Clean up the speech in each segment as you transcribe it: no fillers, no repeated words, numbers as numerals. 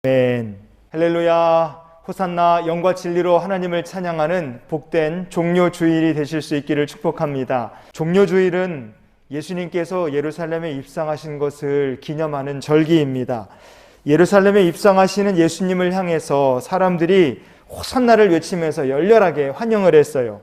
아멘. 할렐루야. 호산나. 영과 진리로 하나님을 찬양하는 복된 종료주일이 되실 수 있기를 축복합니다. 종료주일은 예수님께서 예루살렘에 입성하신 것을 기념하는 절기입니다. 예루살렘에 입성하시는 예수님을 향해서 사람들이 호산나를 외치면서 열렬하게 환영을 했어요.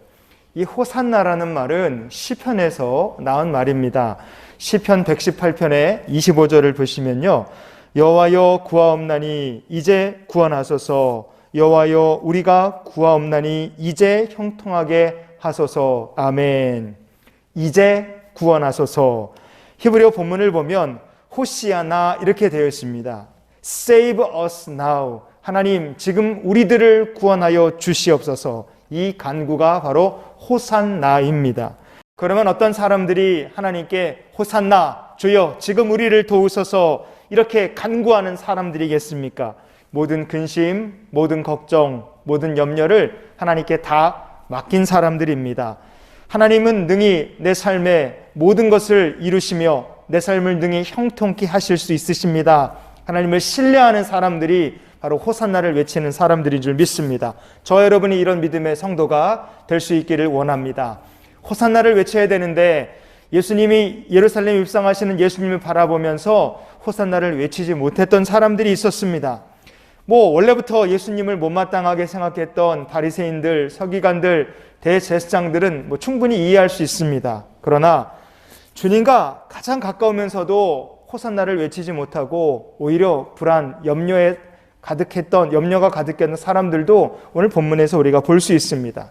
이 호산나라는 말은 시편에서 나온 말입니다. 시편 118편의 25절을 보시면요, 여호와여 구하옵나니 이제 구원하소서. 여호와여 우리가 구하옵나니 이제 형통하게 하소서. 아멘. 이제 구원하소서. 히브리어 본문을 보면 호시아나 이렇게 되어 있습니다. Save us now. 하나님 지금 우리들을 구원하여 주시옵소서. 이 간구가 바로 호산나입니다. 그러면 어떤 사람들이 하나님께 호산나, 주여 지금 우리를 도우소서 이렇게 간구하는 사람들이겠습니까? 모든 근심, 모든 걱정, 모든 염려를 하나님께 다 맡긴 사람들입니다. 하나님은 능히 내 삶에 모든 것을 이루시며 내 삶을 능히 형통케 하실 수 있으십니다. 하나님을 신뢰하는 사람들이 바로 호산나를 외치는 사람들인 줄 믿습니다. 저 여러분이 이런 믿음의 성도가 될 수 있기를 원합니다. 호산나를 외쳐야 되는데 예수님이 예루살렘 입성하시는 예수님을 바라보면서 호산나를 외치지 못했던 사람들이 있었습니다. 원래부터 예수님을 못마땅하게 생각했던 바리새인들, 서기관들, 대제사장들은 충분히 이해할 수 있습니다. 그러나 주님과 가장 가까우면서도 호산나를 외치지 못하고 오히려 불안, 염려가 가득했던 사람들도 오늘 본문에서 우리가 볼 수 있습니다.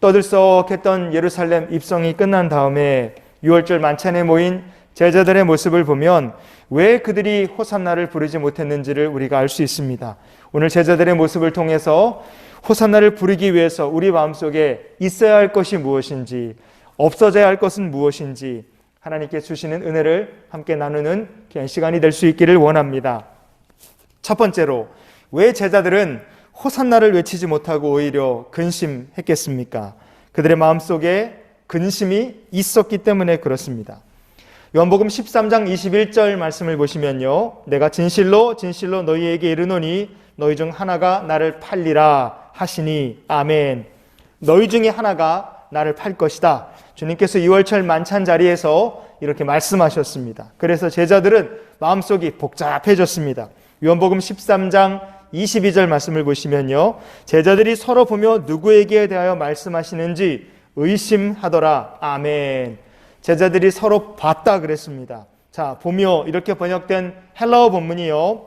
떠들썩했던 예루살렘 입성이 끝난 다음에 유월절 만찬에 모인 제자들의 모습을 보면 왜 그들이 호산나를 부르지 못했는지를 우리가 알 수 있습니다. 오늘 제자들의 모습을 통해서 호산나를 부르기 위해서 우리 마음속에 있어야 할 것이 무엇인지, 없어져야 할 것은 무엇인지 하나님께 주시는 은혜를 함께 나누는 귀한 시간이 될 수 있기를 원합니다. 첫 번째로, 왜 제자들은 호산나를 외치지 못하고 오히려 근심했겠습니까? 그들의 마음속에 근심이 있었기 때문에 그렇습니다. 요한복음 13장 21절 말씀을 보시면요, 내가 진실로 진실로 너희에게 이르노니 너희 중 하나가 나를 팔리라 하시니. 아멘. 너희 중에 하나가 나를 팔 것이다. 주님께서 유월절 만찬 자리에서 이렇게 말씀하셨습니다. 그래서 제자들은 마음속이 복잡해졌습니다. 요한복음 13장 22절 말씀을 보시면요, 제자들이 서로 보며 누구에게 대하여 말씀하시는지 의심하더라. 아멘. 제자들이 서로 봤다 그랬습니다. 자, 보며 이렇게 번역된 헬라어 본문이요,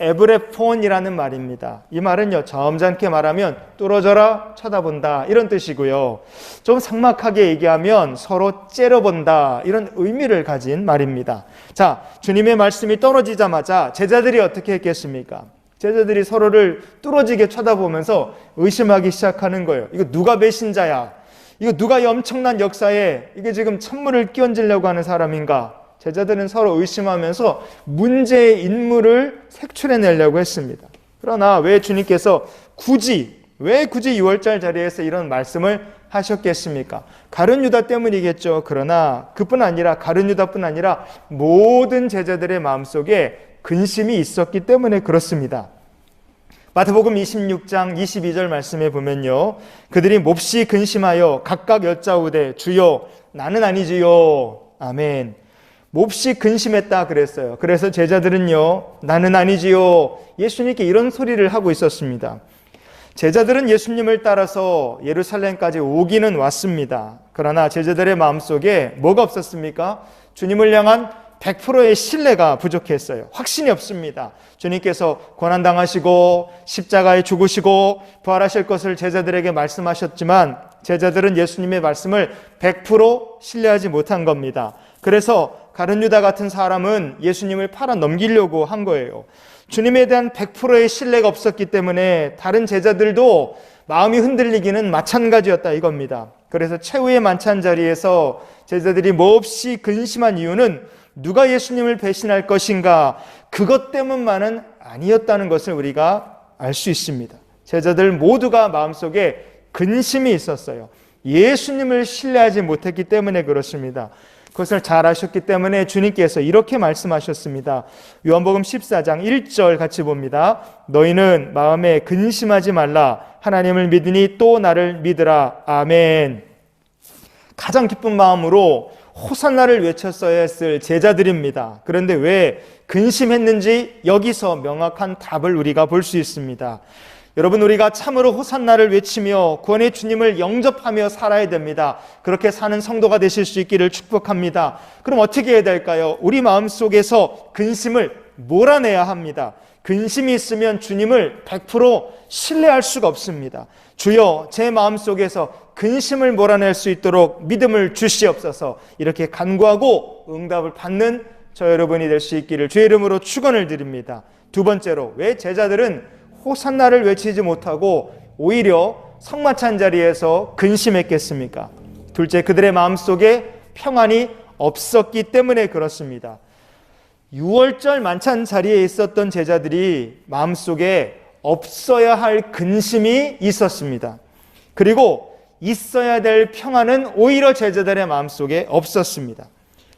에브레폰이라는 말입니다. 이 말은요, 점잖게 말하면 뚫어져라 쳐다본다 이런 뜻이고요, 좀 삭막하게 얘기하면 서로 째려본다 이런 의미를 가진 말입니다. 자, 주님의 말씀이 떨어지자마자 제자들이 어떻게 했겠습니까? 제자들이 서로를 뚫어지게 쳐다보면서 의심하기 시작하는 거예요. 이거 누가 배신자야? 이거 누가 이 엄청난 역사에 이게 지금 찬물을 끼얹으려고 하는 사람인가? 제자들은 서로 의심하면서 문제의 인물을 색출해내려고 했습니다. 그러나 왜 주님께서 굳이 유월절 자리에서 이런 말씀을 하셨겠습니까? 가룟 유다 때문이겠죠. 그러나 가룟 유다뿐 아니라 모든 제자들의 마음속에 근심이 있었기 때문에 그렇습니다. 마태복음 26장 22절 말씀에 보면요, 그들이 몹시 근심하여 각각 여짜오되 주여 나는 아니지요. 아멘. 몹시 근심했다 그랬어요. 그래서 제자들은요, 나는 아니지요, 예수님께 이런 소리를 하고 있었습니다. 제자들은 예수님을 따라서 예루살렘까지 오기는 왔습니다. 그러나 제자들의 마음속에 뭐가 없었습니까? 주님을 향한 100%의 신뢰가 부족했어요. 확신이 없습니다. 주님께서 고난당하시고 십자가에 죽으시고 부활하실 것을 제자들에게 말씀하셨지만 제자들은 예수님의 말씀을 100% 신뢰하지 못한 겁니다. 그래서 가룟 유다 같은 사람은 예수님을 팔아 넘기려고 한 거예요. 주님에 대한 100%의 신뢰가 없었기 때문에 다른 제자들도 마음이 흔들리기는 마찬가지였다 이겁니다. 그래서 최후의 만찬 자리에서 제자들이 몹시 근심한 이유는 누가 예수님을 배신할 것인가, 그것 때문만은 아니었다는 것을 우리가 알 수 있습니다. 제자들 모두가 마음속에 근심이 있었어요. 예수님을 신뢰하지 못했기 때문에 그렇습니다. 그것을 잘 아셨기 때문에 주님께서 이렇게 말씀하셨습니다. 요한복음 14장 1절 같이 봅니다. 너희는 마음에 근심하지 말라. 하나님을 믿으니 또 나를 믿으라. 아멘. 가장 기쁜 마음으로 호산나를 외쳤어야 했을 제자들입니다. 그런데 왜 근심했는지 여기서 명확한 답을 우리가 볼 수 있습니다. 여러분, 우리가 참으로 호산나를 외치며 구원의 주님을 영접하며 살아야 됩니다. 그렇게 사는 성도가 되실 수 있기를 축복합니다. 그럼 어떻게 해야 될까요? 우리 마음속에서 근심을 몰아내야 합니다. 근심이 있으면 주님을 100% 신뢰할 수가 없습니다. 주여, 제 마음속에서 근심을 몰아낼 수 있도록 믿음을 주시옵소서. 이렇게 간구하고 응답을 받는 저 여러분이 될 수 있기를 주의 이름으로 축원을 드립니다. 두 번째로, 왜 제자들은 호산나를 외치지 못하고 오히려 성마찬 자리에서 근심했겠습니까? 둘째, 그들의 마음속에 평안이 없었기 때문에 그렇습니다. 6월절 만찬 자리에 있었던 제자들이 마음속에 없어야 할 근심이 있었습니다. 그리고 있어야 될 평안은 오히려 제자들의 마음속에 없었습니다.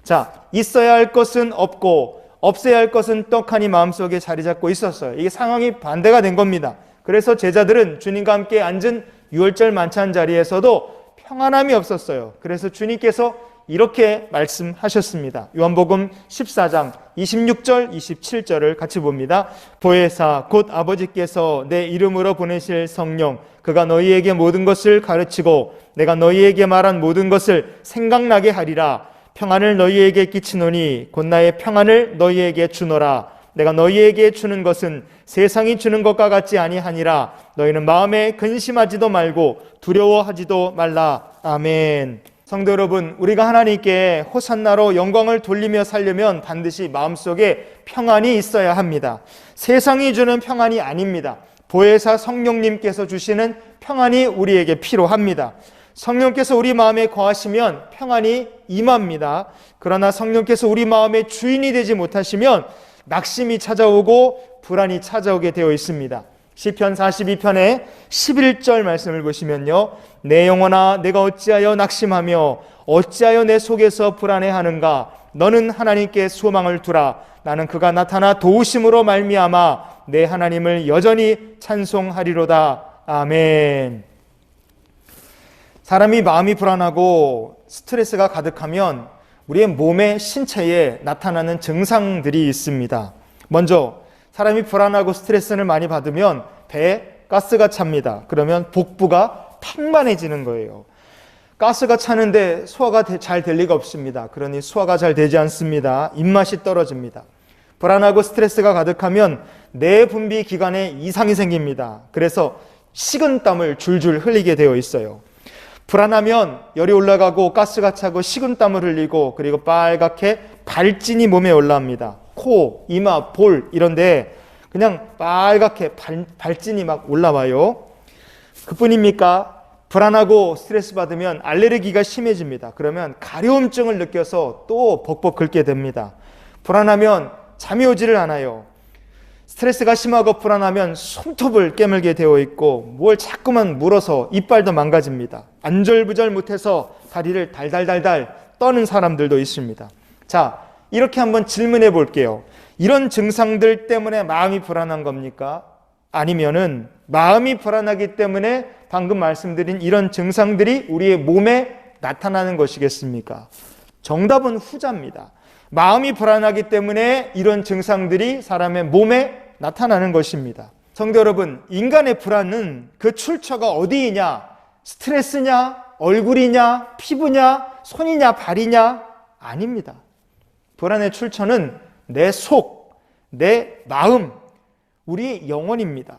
자, 있어야 할 것은 없고 없어야 할 것은 떡하니 마음속에 자리 잡고 있었어요. 이게 상황이 반대가 된 겁니다. 그래서 제자들은 주님과 함께 앉은 6월절 만찬 자리에서도 평안함이 없었어요. 그래서 주님께서 이렇게 말씀하셨습니다. 요한복음 14장 26절 27절을 같이 봅니다. 보혜사 곧 아버지께서 내 이름으로 보내실 성령 그가 너희에게 모든 것을 가르치고 내가 너희에게 말한 모든 것을 생각나게 하리라. 평안을 너희에게 끼치노니 곧 나의 평안을 너희에게 주노라. 내가 너희에게 주는 것은 세상이 주는 것과 같지 아니하니라. 너희는 마음에 근심하지도 말고 두려워하지도 말라. 아멘. 성도 여러분, 우리가 하나님께 호산나로 영광을 돌리며 살려면 반드시 마음속에 평안이 있어야 합니다. 세상이 주는 평안이 아닙니다. 보혜사 성령님께서 주시는 평안이 우리에게 필요합니다. 성령께서 우리 마음에 거하시면 평안이 임합니다. 그러나 성령께서 우리 마음의 주인이 되지 못하시면 낙심이 찾아오고 불안이 찾아오게 되어 있습니다. 시편 42편의 11절 말씀을 보시면요, 내 영혼아 내가 어찌하여 낙심하며 어찌하여 내 속에서 불안해하는가. 너는 하나님께 소망을 두라. 나는 그가 나타나 도우심으로 말미암아 내 하나님을 여전히 찬송하리로다. 아멘. 사람이 마음이 불안하고 스트레스가 가득하면 우리의 몸의 신체에 나타나는 증상들이 있습니다. 먼저 사람이 불안하고 스트레스를 많이 받으면 배에 가스가 찹니다. 그러면 복부가 팽만해지는 거예요. 가스가 차는데 소화가 잘 될 리가 없습니다. 그러니 소화가 잘 되지 않습니다. 입맛이 떨어집니다. 불안하고 스트레스가 가득하면 내 분비 기관에 이상이 생깁니다. 그래서 식은땀을 줄줄 흘리게 되어 있어요. 불안하면 열이 올라가고 가스가 차고 식은땀을 흘리고 그리고 빨갛게 발진이 몸에 올라옵니다. 코, 이마, 볼 이런데 그냥 빨갛게 발진이 막 올라와요. 그뿐입니까? 불안하고 스트레스 받으면 알레르기가 심해집니다. 그러면 가려움증을 느껴서 또 벅벅 긁게 됩니다. 불안하면 잠이 오지를 않아요. 스트레스가 심하고 불안하면 손톱을 깨물게 되어 있고 뭘 자꾸만 물어서 이빨도 망가집니다. 안절부절 못해서 다리를 달달달달 떠는 사람들도 있습니다. 자, 이렇게 한번 질문해 볼게요. 이런 증상들 때문에 마음이 불안한 겁니까? 아니면은 마음이 불안하기 때문에 방금 말씀드린 이런 증상들이 우리의 몸에 나타나는 것이겠습니까? 정답은 후자입니다. 마음이 불안하기 때문에 이런 증상들이 사람의 몸에 나타나는 것입니다. 성도 여러분, 인간의 불안은 그 출처가 어디이냐? 스트레스냐? 얼굴이냐? 피부냐? 손이냐? 발이냐? 아닙니다. 불안의 출처는 내 속, 내 마음, 우리 영혼입니다.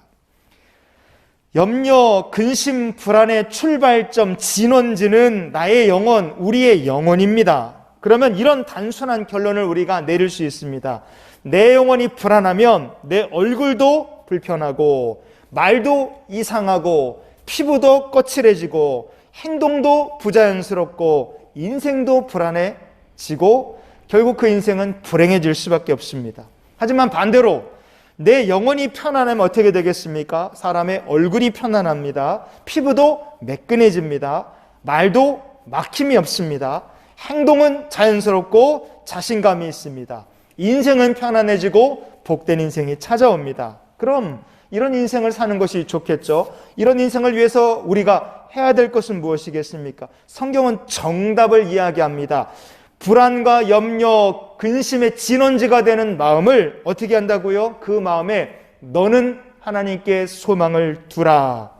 염려, 근심, 불안의 출발점, 진원지는 나의 영혼, 우리의 영혼입니다. 그러면 이런 단순한 결론을 우리가 내릴 수 있습니다. 내 영혼이 불안하면 내 얼굴도 불편하고 말도 이상하고 피부도 거칠해지고 행동도 부자연스럽고 인생도 불안해지고 결국 그 인생은 불행해질 수밖에 없습니다. 하지만 반대로 내 영혼이 편안하면 어떻게 되겠습니까? 사람의 얼굴이 편안합니다. 피부도 매끈해집니다. 말도 막힘이 없습니다. 행동은 자연스럽고 자신감이 있습니다. 인생은 편안해지고 복된 인생이 찾아옵니다. 그럼 이런 인생을 사는 것이 좋겠죠. 이런 인생을 위해서 우리가 해야 될 것은 무엇이겠습니까? 성경은 정답을 이야기합니다. 불안과 염려, 근심의 진원지가 되는 마음을 어떻게 한다고요? 그 마음에 너는 하나님께 소망을 두라.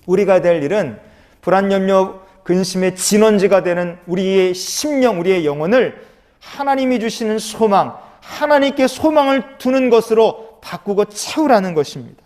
우리가 될 일은 불안, 염려, 근심의 진원지가 되는 우리의 심령, 우리의 영혼을 하나님이 주시는 소망, 하나님께 소망을 두는 것으로 바꾸고 채우라는 것입니다.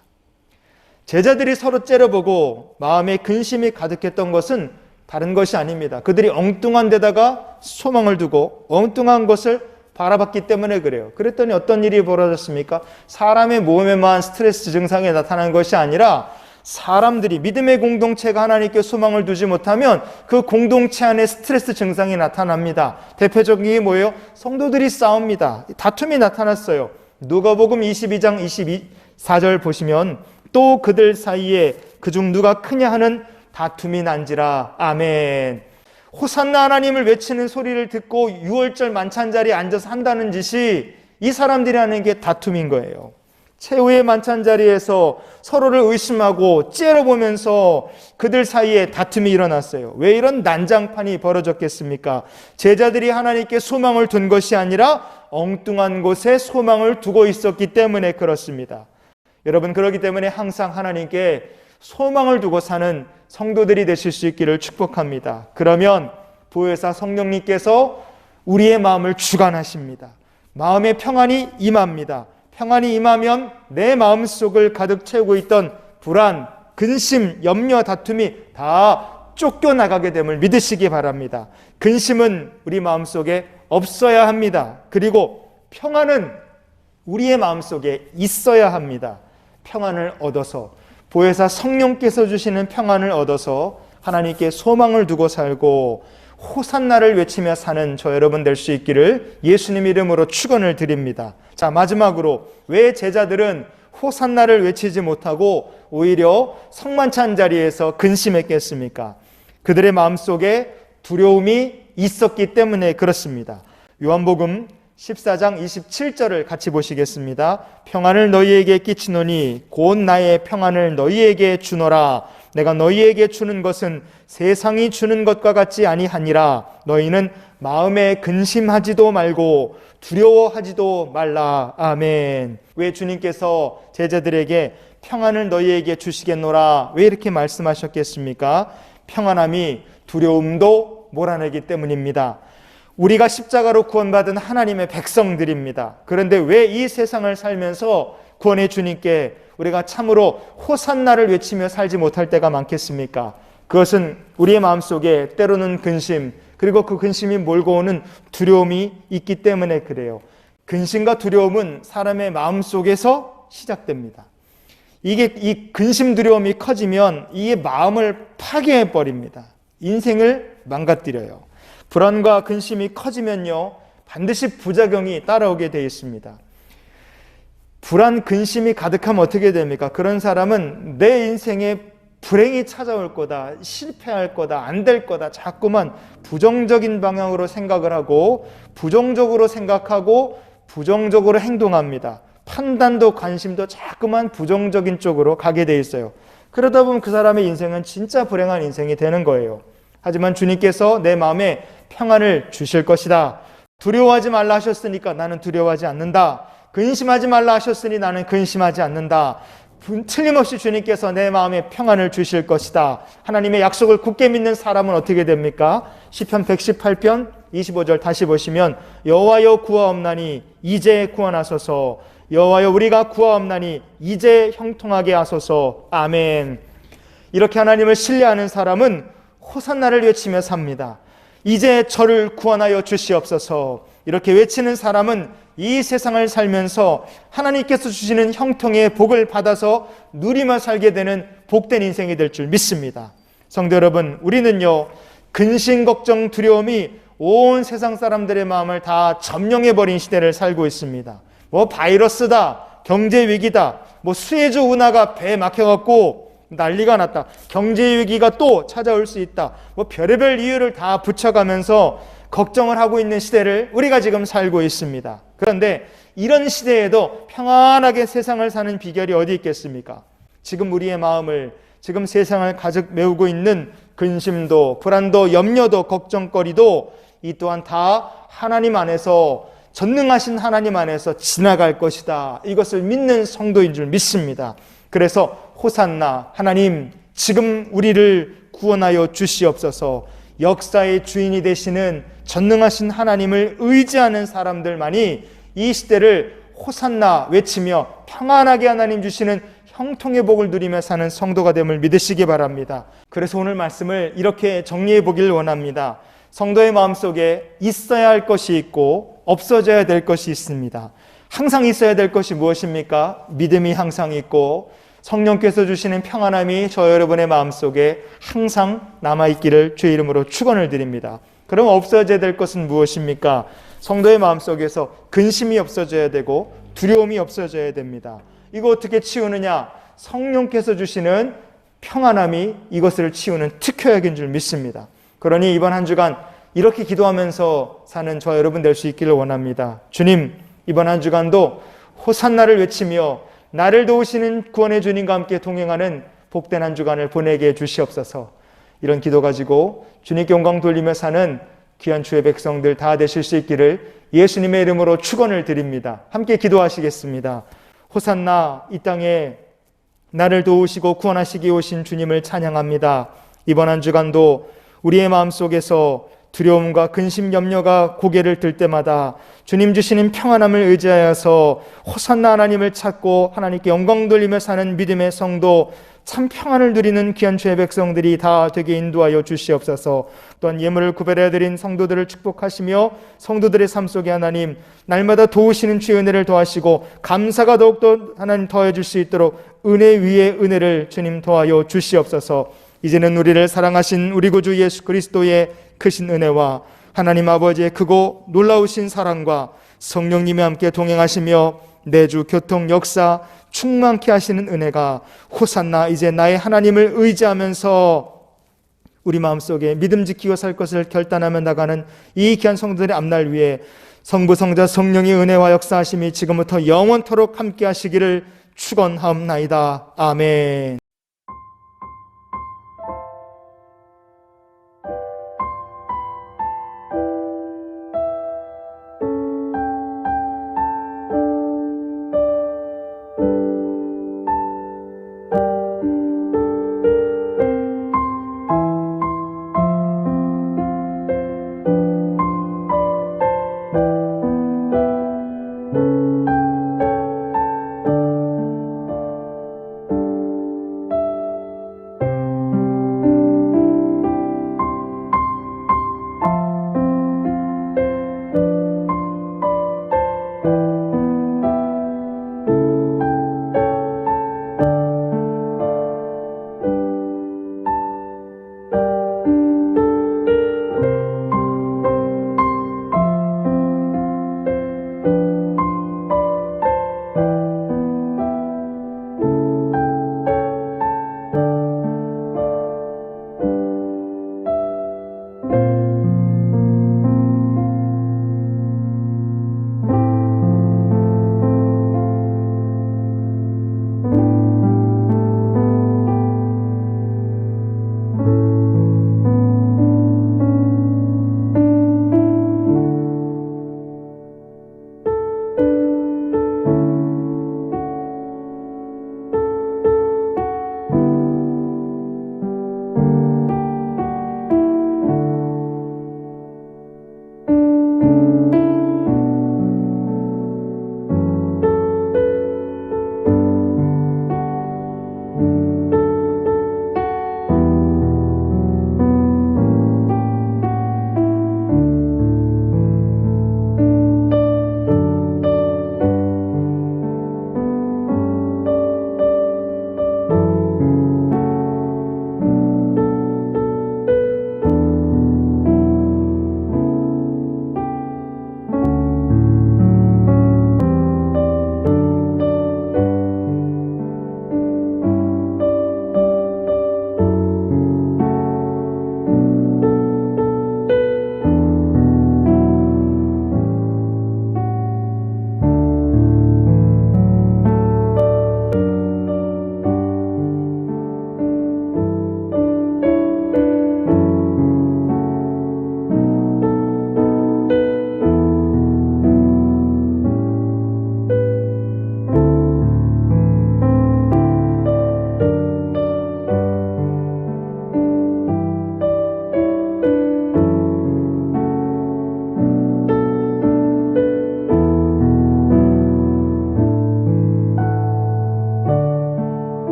제자들이 서로 째려보고 마음에 근심이 가득했던 것은 다른 것이 아닙니다. 그들이 엉뚱한 데다가 소망을 두고 엉뚱한 것을 바라봤기 때문에 그래요. 그랬더니 어떤 일이 벌어졌습니까? 사람의 몸에만 스트레스 증상이 나타나는 것이 아니라 사람들이, 믿음의 공동체가 하나님께 소망을 두지 못하면 그 공동체 안에 스트레스 증상이 나타납니다. 대표적인 게 뭐예요? 성도들이 싸웁니다. 다툼이 나타났어요. 누가복음 22장 24절 보시면 또 그들 사이에 그중 누가 크냐 하는 다툼이 난지라. 아멘. 호산나 하나님을 외치는 소리를 듣고 6월절 만찬 자리에 앉아서 한다는 짓이 이 사람들이 하는 게 다툼인 거예요. 최후의 만찬 자리에서 서로를 의심하고 째려보면서 그들 사이에 다툼이 일어났어요. 왜 이런 난장판이 벌어졌겠습니까? 제자들이 하나님께 소망을 둔 것이 아니라 엉뚱한 곳에 소망을 두고 있었기 때문에 그렇습니다. 여러분, 그렇기 때문에 항상 하나님께 소망을 두고 사는 성도들이 되실 수 있기를 축복합니다. 그러면 보혜사 성령님께서 우리의 마음을 주관하십니다. 마음의 평안이 임합니다. 평안이 임하면 내 마음속을 가득 채우고 있던 불안, 근심, 염려, 다툼이 다 쫓겨나가게 됨을 믿으시기 바랍니다. 근심은 우리 마음속에 없어야 합니다. 그리고 평안은 우리의 마음속에 있어야 합니다. 평안을 얻어서, 보혜사 성령께서 주시는 평안을 얻어서 하나님께 소망을 두고 살고 호산나를 외치며 사는 저 여러분 될 수 있기를 예수님 이름으로 축원을 드립니다. 자, 마지막으로 왜 제자들은 호산나를 외치지 못하고 오히려 성만찬 자리에서 근심했겠습니까? 그들의 마음속에 두려움이 있었기 때문에 그렇습니다. 요한복음 14장 27절을 같이 보시겠습니다. 평안을 너희에게 끼치노니 곧 나의 평안을 너희에게 주노라. 내가 너희에게 주는 것은 세상이 주는 것과 같지 아니하니라. 너희는 마음에 근심하지도 말고 두려워하지도 말라. 아멘. 왜 주님께서 제자들에게 평안을 너희에게 주시겠노라 왜 이렇게 말씀하셨겠습니까? 평안함이 두려움도 몰아내기 때문입니다. 우리가 십자가로 구원받은 하나님의 백성들입니다. 그런데 왜 이 세상을 살면서 구원의 주님께 우리가 참으로 호산나를 외치며 살지 못할 때가 많겠습니까? 그것은 우리의 마음속에 때로는 근심, 그리고 그 근심이 몰고 오는 두려움이 있기 때문에 그래요. 근심과 두려움은 사람의 마음속에서 시작됩니다. 이게 이 근심 두려움이 커지면 이 마음을 파괴해 버립니다. 인생을 망가뜨려요. 불안과 근심이 커지면요, 반드시 부작용이 따라오게 되어 있습니다. 불안, 근심이 가득하면 어떻게 됩니까? 그런 사람은 내 인생에 불행이 찾아올 거다, 실패할 거다, 안 될 거다, 자꾸만 부정적인 방향으로 생각을 하고 부정적으로 생각하고 부정적으로 행동합니다. 판단도 관심도 자꾸만 부정적인 쪽으로 가게 돼 있어요. 그러다 보면 그 사람의 인생은 진짜 불행한 인생이 되는 거예요. 하지만 주님께서 내 마음에 평안을 주실 것이다. 두려워하지 말라 하셨으니까 나는 두려워하지 않는다. 근심하지 말라 하셨으니 나는 근심하지 않는다. 틀림없이 주님께서 내 마음에 평안을 주실 것이다. 하나님의 약속을 굳게 믿는 사람은 어떻게 됩니까? 시편 118편 25절 다시 보시면 여호와여 구하옵나니 이제 구원하소서. 여호와여 우리가 구하옵나니 이제 형통하게 하소서. 아멘. 이렇게 하나님을 신뢰하는 사람은 호산나를 외치며 삽니다. 이제 저를 구원하여 주시옵소서. 이렇게 외치는 사람은 이 세상을 살면서 하나님께서 주시는 형통의 복을 받아서 누리며 살게 되는 복된 인생이 될 줄 믿습니다. 성도 여러분, 우리는요, 근심, 걱정, 두려움이 온 세상 사람들의 마음을 다 점령해버린 시대를 살고 있습니다. 뭐 바이러스다, 경제 위기다, 뭐 수혜주 운하가 배에 막혀갖고 난리가 났다. 경제 위기가 또 찾아올 수 있다. 뭐 별의별 이유를 다 붙여가면서 걱정을 하고 있는 시대를 우리가 지금 살고 있습니다. 그런데 이런 시대에도 평안하게 세상을 사는 비결이 어디 있겠습니까? 지금 우리의 마음을, 지금 세상을 가득 메우고 있는 근심도, 불안도, 염려도, 걱정거리도 이 또한 다 하나님 안에서, 전능하신 하나님 안에서 지나갈 것이다. 이것을 믿는 성도인 줄 믿습니다. 그래서 호산나, 하나님 지금 우리를 구원하여 주시옵소서. 역사의 주인이 되시는 전능하신 하나님을 의지하는 사람들만이 이 시대를 호산나 외치며 평안하게 하나님 주시는 형통의 복을 누리며 사는 성도가 됨을 믿으시기 바랍니다. 그래서 오늘 말씀을 이렇게 정리해 보길 원합니다. 성도의 마음속에 있어야 할 것이 있고 없어져야 될 것이 있습니다. 항상 있어야 될 것이 무엇입니까? 믿음이 항상 있고 성령께서 주시는 평안함이 저 여러분의 마음속에 항상 남아있기를 주의 이름으로 축원을 드립니다. 그럼 없어져야 될 것은 무엇입니까? 성도의 마음속에서 근심이 없어져야 되고 두려움이 없어져야 됩니다. 이거 어떻게 치우느냐? 성령께서 주시는 평안함이 이것을 치우는 특효약인 줄 믿습니다. 그러니 이번 한 주간 이렇게 기도하면서 사는 저 여러분 될 수 있기를 원합니다. 주님, 이번 한 주간도 호산나를 외치며 나를 도우시는 구원의 주님과 함께 동행하는 복된 한 주간을 보내게 해 주시옵소서. 이런 기도 가지고 주님께 영광 돌리며 사는 귀한 주의 백성들 다 되실 수 있기를 예수님의 이름으로 축원을 드립니다. 함께 기도하시겠습니다. 호산나, 이 땅에 나를 도우시고 구원하시기 오신 주님을 찬양합니다. 이번 한 주간도 우리의 마음속에서 두려움과 근심, 염려가 고개를 들 때마다 주님 주시는 평안함을 의지하여서 호산나 하나님을 찾고 하나님께 영광 돌리며 사는 믿음의 성도, 참 평안을 누리는 귀한 주의 백성들이 다 되게 인도하여 주시옵소서. 또한 예물을 구별해 드린 성도들을 축복하시며 성도들의 삶 속에 하나님 날마다 도우시는 주의 은혜를 더하시고 감사가 더욱더 하나님 더해 줄 수 있도록 은혜 위에 은혜를 주님 더하여 주시옵소서. 이제는 우리를 사랑하신 우리 구주 예수 그리스도의 크신 은혜와 하나님 아버지의 크고 놀라우신 사랑과 성령님이 함께 동행하시며 내주 교통 역사 충만케 하시는 은혜가 호산나 이제 나의 하나님을 의지하면서 우리 마음속에 믿음 지키고 살 것을 결단하며 나가는 이 귀한 성도들의 앞날 위에 성부 성자 성령의 은혜와 역사하심이 지금부터 영원토록 함께 하시기를 축원하옵나이다. 아멘.